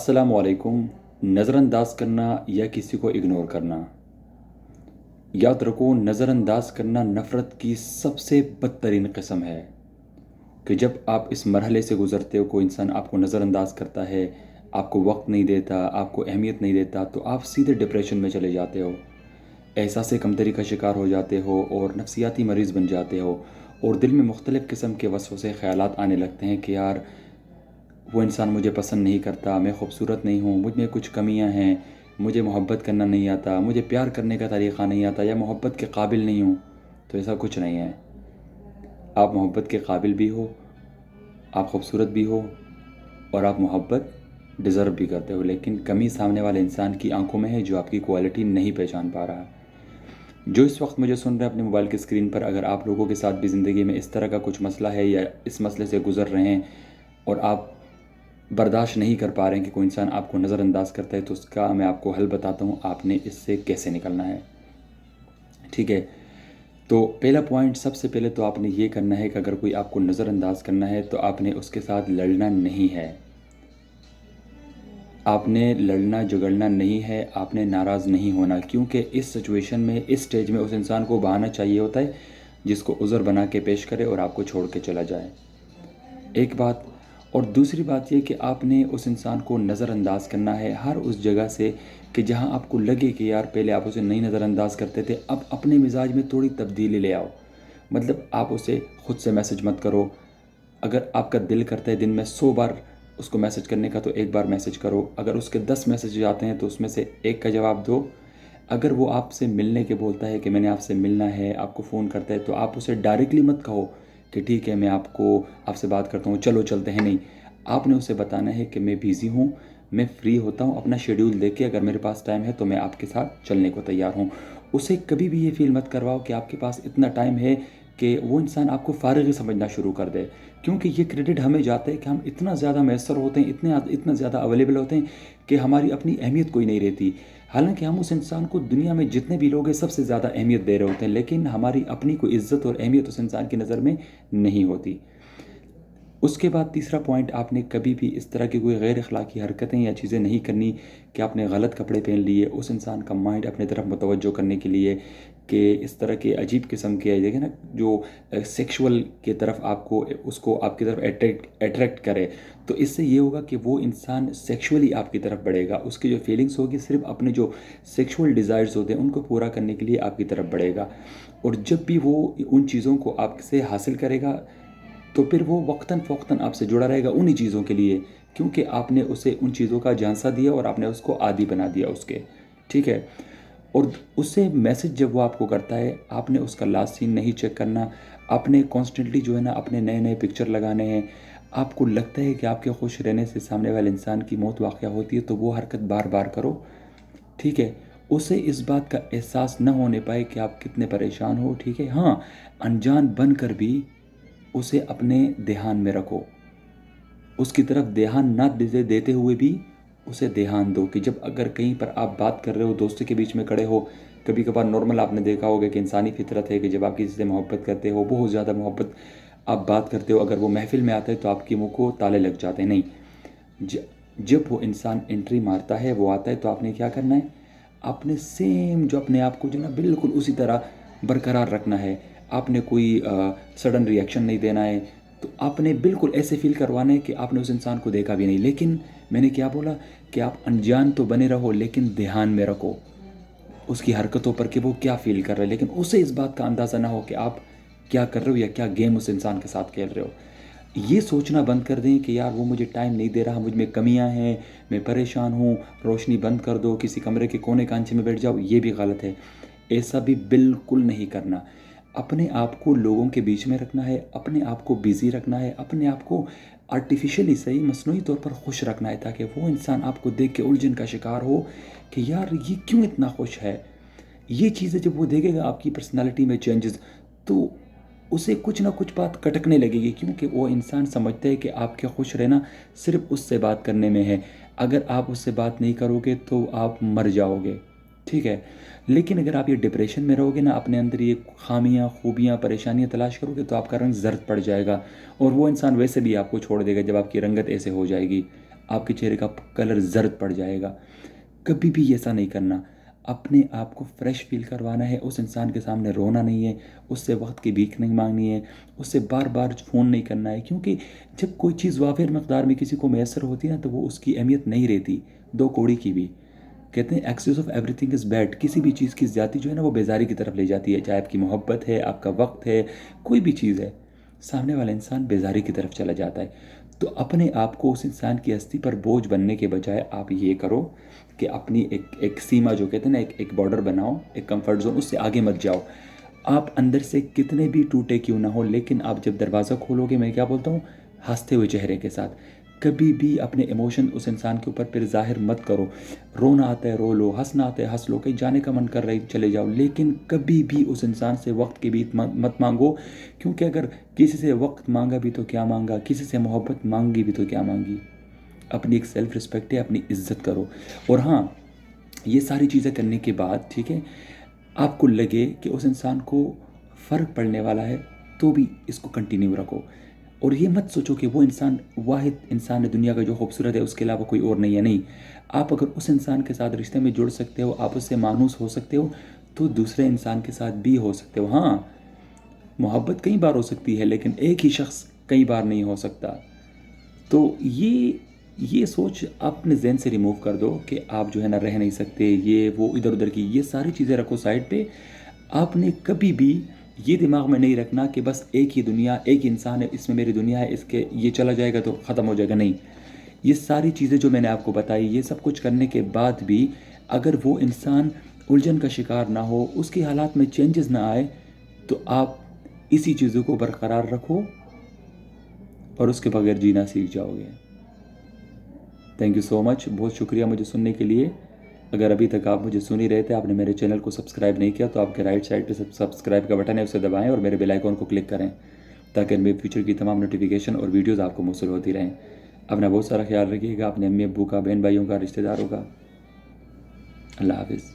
السلام علیکم۔ نظر انداز کرنا یا کسی کو اگنور کرنا، یاد رکھو نظر انداز کرنا نفرت کی سب سے بدترین قسم ہے کہ جب آپ اس مرحلے سے گزرتے ہو، کوئی انسان آپ کو نظر انداز کرتا ہے، آپ کو وقت نہیں دیتا، آپ کو اہمیت نہیں دیتا، تو آپ سیدھے ڈپریشن میں چلے جاتے ہو، احساس کمتری کا شکار ہو جاتے ہو اور نفسیاتی مریض بن جاتے ہو، اور دل میں مختلف قسم کے وسوسے خیالات آنے لگتے ہیں کہ یار وہ انسان مجھے پسند نہیں کرتا، میں خوبصورت نہیں ہوں، مجھ میں کچھ کمیاں ہیں، مجھے محبت کرنا نہیں آتا، مجھے پیار کرنے کا طریقہ نہیں آتا، یا محبت کے قابل نہیں ہوں۔ تو ایسا کچھ نہیں ہے، آپ محبت کے قابل بھی ہو، آپ خوبصورت بھی ہو، اور آپ محبت ڈیزرو بھی کرتے ہو، لیکن کمی سامنے والے انسان کی آنکھوں میں ہے جو آپ کی کوالٹی نہیں پہچان پا رہا۔ جو اس وقت مجھے سن رہے ہیں اپنے موبائل کی اسکرین پر، اگر آپ لوگوں کے ساتھ بھی زندگی میں اس طرح کا کچھ مسئلہ ہے یا اس مسئلے سے گزر رہے ہیں اور آپ برداشت نہیں کر پا رہے ہیں کہ کوئی انسان آپ کو نظر انداز کرتا ہے، تو اس کا میں آپ کو حل بتاتا ہوں، آپ نے اس سے کیسے نکلنا ہے۔ ٹھیک ہے، تو پہلا پوائنٹ، سب سے پہلے تو آپ نے یہ کرنا ہے کہ اگر کوئی آپ کو نظر انداز کرنا ہے تو آپ نے اس کے ساتھ لڑنا نہیں ہے، آپ نے لڑنا جھگڑنا نہیں ہے، آپ نے ناراض نہیں ہونا، کیونکہ اس سچویشن میں، اس سٹیج میں اس انسان کو بہانا چاہیے ہوتا ہے جس کو عذر بنا کے پیش کرے اور آپ کو چھوڑ کے چلا جائے، ایک بات۔ اور دوسری بات یہ کہ آپ نے اس انسان کو نظر انداز کرنا ہے ہر اس جگہ سے کہ جہاں آپ کو لگے کہ یار پہلے آپ اسے نہیں نظر انداز کرتے تھے، اب اپنے مزاج میں تھوڑی تبدیلی لے آؤ۔ مطلب آپ اسے خود سے میسج مت کرو، اگر آپ کا دل کرتا ہے دن میں 100 بار اس کو میسج کرنے کا تو ایک بار میسج کرو، اگر اس کے 10 میسج آتے ہیں تو اس میں سے ایک کا جواب دو۔ اگر وہ آپ سے ملنے کے بولتا ہے کہ میں نے آپ سے ملنا ہے، آپ کو فون کرتا ہے، تو آپ اسے ڈائریکٹلی مت کہو کہ ٹھیک ہے میں آپ سے بات کرتا ہوں، چلو چلتے ہیں، نہیں، آپ نے اسے بتانا ہے کہ میں بیزی ہوں، میں فری ہوتا ہوں، اپنا شیڈیول دیکھ کے اگر میرے پاس ٹائم ہے تو میں آپ کے ساتھ چلنے کو تیار ہوں۔ اسے کبھی بھی یہ فیل مت کرواؤ کہ آپ کے پاس اتنا ٹائم ہے کہ وہ انسان آپ کو فارغ ہی سمجھنا شروع کر دے، کیونکہ یہ کریڈٹ ہمیں جاتا ہے کہ ہم اتنا زیادہ میسر ہوتے ہیں، اتنا زیادہ اویلیبل ہوتے ہیں کہ ہماری اپنی اہمیت کوئی نہیں رہتی، حالانکہ ہم اس انسان کو دنیا میں جتنے بھی لوگ ہیں سب سے زیادہ اہمیت دے رہے ہوتے ہیں، لیکن ہماری اپنی کوئی عزت اور اہمیت اس انسان کی نظر میں نہیں ہوتی۔ اس کے بعد تیسرا پوائنٹ، آپ نے کبھی بھی اس طرح کی کوئی غیر اخلاقی حرکتیں یا چیزیں نہیں کرنی کہ آپ نے غلط کپڑے پہن لیے اس انسان کا مائنڈ اپنے طرف متوجہ کرنے کے لیے، کہ اس طرح کے عجیب قسم کے دیکھیں نا جو سیکشول کی طرف آپ کو، اس کو آپ کی طرف اٹریکٹ کرے، تو اس سے یہ ہوگا کہ وہ انسان سیکشولی آپ کی طرف بڑھے گا، اس کی جو فیلنگس ہوگی صرف اپنے جو سیکشول ڈیزائرز ہوتے ہیں ان کو پورا کرنے کے لیے آپ کی طرف بڑھے گا، اور جب بھی وہ ان چیزوں کو آپ سے حاصل کرے گا تو پھر وہ وقتاً فوقتاً آپ سے جڑا رہے گا انہی چیزوں کے لیے، کیونکہ آپ نے اسے ان چیزوں کا جھانسا دیا اور آپ نے اس کو عادی بنا دیا اس کے۔ ٹھیک ہے، اور اس سے میسج جب وہ آپ کو کرتا ہے، آپ نے اس کا لاسٹ سین نہیں چیک کرنا، آپ نے کانسٹنٹلی جو ہے نا اپنے نئے نئے پکچر لگانے ہیں، آپ کو لگتا ہے کہ آپ کے خوش رہنے سے سامنے والے انسان کی موت واقع ہوتی ہے تو وہ حرکت بار بار کرو۔ ٹھیک ہے، اسے اس بات کا احساس نہ ہونے پائے کہ آپ کتنے پریشان ہو۔ ٹھیک ہے، ہاں، انجان بن کر بھی اسے اپنے دھیان میں رکھو، اس کی طرف دھیان نہ دیتے ہوئے بھی اسے دھیان دو کہ جب اگر کہیں پر آپ بات کر رہے ہو، دوستوں کے بیچ میں کھڑے ہو، کبھی کبھار نارمل آپ نے دیکھا ہوگا کہ انسانی فطرت ہے کہ جب آپ کسی سے محبت کرتے ہو، بہت زیادہ محبت آپ بات کرتے ہو، اگر وہ محفل میں آتا ہے تو آپ کی منہ کو تالے لگ جاتے ہیں، نہیں، جب وہ انسان انٹری مارتا ہے، وہ آتا ہے، تو آپ نے کیا کرنا ہے، آپ نے سیم جو اپنے آپ کو جو نا بالکل اسی طرح برقرار رکھنا ہے، آپ نے کوئی سڈن ری ایکشن نہیں دینا ہے، تو آپ نے بالکل ایسے فیل کروانا ہے کہ آپ نے اس انسان کو دیکھا بھی نہیں، لیکن میں نے کیا بولا کہ آپ انجان تو بنے رہو لیکن دھیان میں رکھو اس کی حرکتوں پر کہ وہ کیا فیل کر رہا ہے، لیکن اسے اس بات کا اندازہ نہ ہو کہ آپ کیا کر رہے ہو یا کیا گیم اس انسان کے ساتھ کھیل رہے ہو۔ یہ سوچنا بند کر دیں کہ یار وہ مجھے ٹائم نہیں دے رہا، مجھ میں کمیاں ہیں، میں پریشان ہوں، روشنی بند کر دو، کسی کمرے کے کونے کانچے میں بیٹھ جاؤ، یہ بھی غلط ہے، ایسا بھی بالکل نہیں کرنا۔ اپنے آپ کو لوگوں کے بیچ میں رکھنا ہے، اپنے آپ کو بیزی رکھنا ہے، اپنے آپ کو آرٹیفیشلی صحیح مصنوعی طور پر خوش رکھنا ہے، تاکہ وہ انسان آپ کو دیکھ کے الجھن کا شکار ہو کہ یار یہ کیوں اتنا خوش ہے۔ یہ چیزیں جب وہ دیکھے گا آپ کی پرسنالٹی میں چینجز، تو اسے کچھ نہ کچھ بات کٹکنے لگے گی، کیونکہ وہ انسان سمجھتا ہے کہ آپ کے خوش رہنا صرف اس سے بات کرنے میں ہے، اگر آپ اس سے بات نہیں کرو گے تو آپ مر جاؤ گے۔ ٹھیک ہے، لیکن اگر آپ یہ ڈپریشن میں رہو گے نا، اپنے اندر یہ خامیاں، خوبیاں، پریشانیاں تلاش کرو گے، تو آپ کا رنگ زرد پڑ جائے گا، اور وہ انسان ویسے بھی آپ کو چھوڑ دے گا جب آپ کی رنگت ایسے ہو جائے گی۔ آپ کے چہرے کا کلر زرد پڑ جائے گا. کبھی بھی ایسا نہیں کرنا. اپنے آپ کو فریش فیل کروانا ہے. اس انسان کے سامنے رونا نہیں ہے, اس سے وقت کی بھیک نہیں مانگنی ہے, اس سے بار بار فون نہیں کرنا ہے, کیونکہ جب کوئی چیز وافر مقدار میں کسی کو میسر ہوتی ہے نا تو وہ اس کی اہمیت نہیں رہتی, دو کوڑی کی بھی. کہتے ہیں access of every thing is bad. کسی بھی چیز کی زیادتی جو ہے نا وہ بیزاری کی طرف لے جاتی ہے, چاہے آپ کی محبت ہے, آپ کا وقت ہے, کوئی بھی چیز ہے, سامنے والا انسان بیزاری کی طرف چلا جاتا ہے. تو اپنے آپ کو اس انسان کی ہستی پر بوجھ بننے کے بجائے آپ یہ کرو کہ اپنی ایک سیما جو کہتے ہیں نا, ایک بارڈر بناؤ, ایک کمفرٹ زون, اس سے آگے مت جاؤ. آپ اندر سے کتنے بھی ٹوٹے کیوں نہ ہو, لیکن آپ جب دروازہ کھولو گے, میں کیا بولتا ہوں, ہنستے ہوئے چہرے کے ساتھ. کبھی بھی اپنے ایموشن اس انسان کے اوپر پھر ظاہر مت کرو. رونا آتا ہے رو لو, ہنسنا آتا ہے ہنس لو, کہیں جانے کا من کر رہی چلے جاؤ, لیکن کبھی بھی اس انسان سے وقت کی بیت مت مانگو. کیونکہ اگر کسی سے وقت مانگا بھی تو کیا مانگا, کسی سے محبت مانگی بھی تو کیا مانگی. اپنی ایک سیلف رسپیکٹ ہے, اپنی عزت کرو. اور ہاں, یہ ساری چیزیں کرنے کے بعد, ٹھیک ہے, آپ کو لگے کہ اس انسان کو فرق پڑنے والا ہے, تو بھی اس کو کنٹینیو رکھو. اور یہ مت سوچو کہ وہ انسان واحد انسان ہے دنیا کا جو خوبصورت ہے, اس کے علاوہ کوئی اور نہیں ہے. نہیں, آپ اگر اس انسان کے ساتھ رشتے میں جڑ سکتے ہو, آپ اس سے مانوس ہو سکتے ہو, تو دوسرے انسان کے ساتھ بھی ہو سکتے ہو. ہاں, محبت کئی بار ہو سکتی ہے, لیکن ایک ہی شخص کئی بار نہیں ہو سکتا. تو یہ سوچ آپ اپنے ذہن سے ریموو کر دو کہ آپ جو ہے نا رہ نہیں سکتے, یہ وہ ادھر ادھر کی یہ ساری چیزیں رکھو سائڈ پہ. آپ نے کبھی بھی یہ دماغ میں نہیں رکھنا کہ بس ایک ہی دنیا, ایک انسان ہے, اس میں میری دنیا ہے, اس کے یہ چلا جائے گا تو ختم ہو جائے گا. نہیں, یہ ساری چیزیں جو میں نے آپ کو بتائی, یہ سب کچھ کرنے کے بعد بھی اگر وہ انسان الجھن کا شکار نہ ہو, اس کی حالات میں چینجز نہ آئے, تو آپ اسی چیزوں کو برقرار رکھو اور اس کے بغیر جینا سیکھ جاؤ گے. تھینک یو سو مچ, بہت شکریہ مجھے سننے کے لیے. اگر ابھی تک آپ مجھے سن ہی رہے تھے, آپ نے میرے چینل کو سبسکرائب نہیں کیا, تو آپ کے رائٹ سائڈ پہ سبسکرائب کا بٹن ہے, اسے دبائیں اور میرے بیل آئیکن کو کلک کریں, تاکہ میرے فیوچر کی تمام نوٹیفیکیشن اور ویڈیوز آپ کو موصول ہوتی رہیں. اپنا بہت سارا خیال رکھیے گا, اپنے امی ابو کا, بہن بھائیوں کا, رشتہ داروں کا. اللہ حافظ.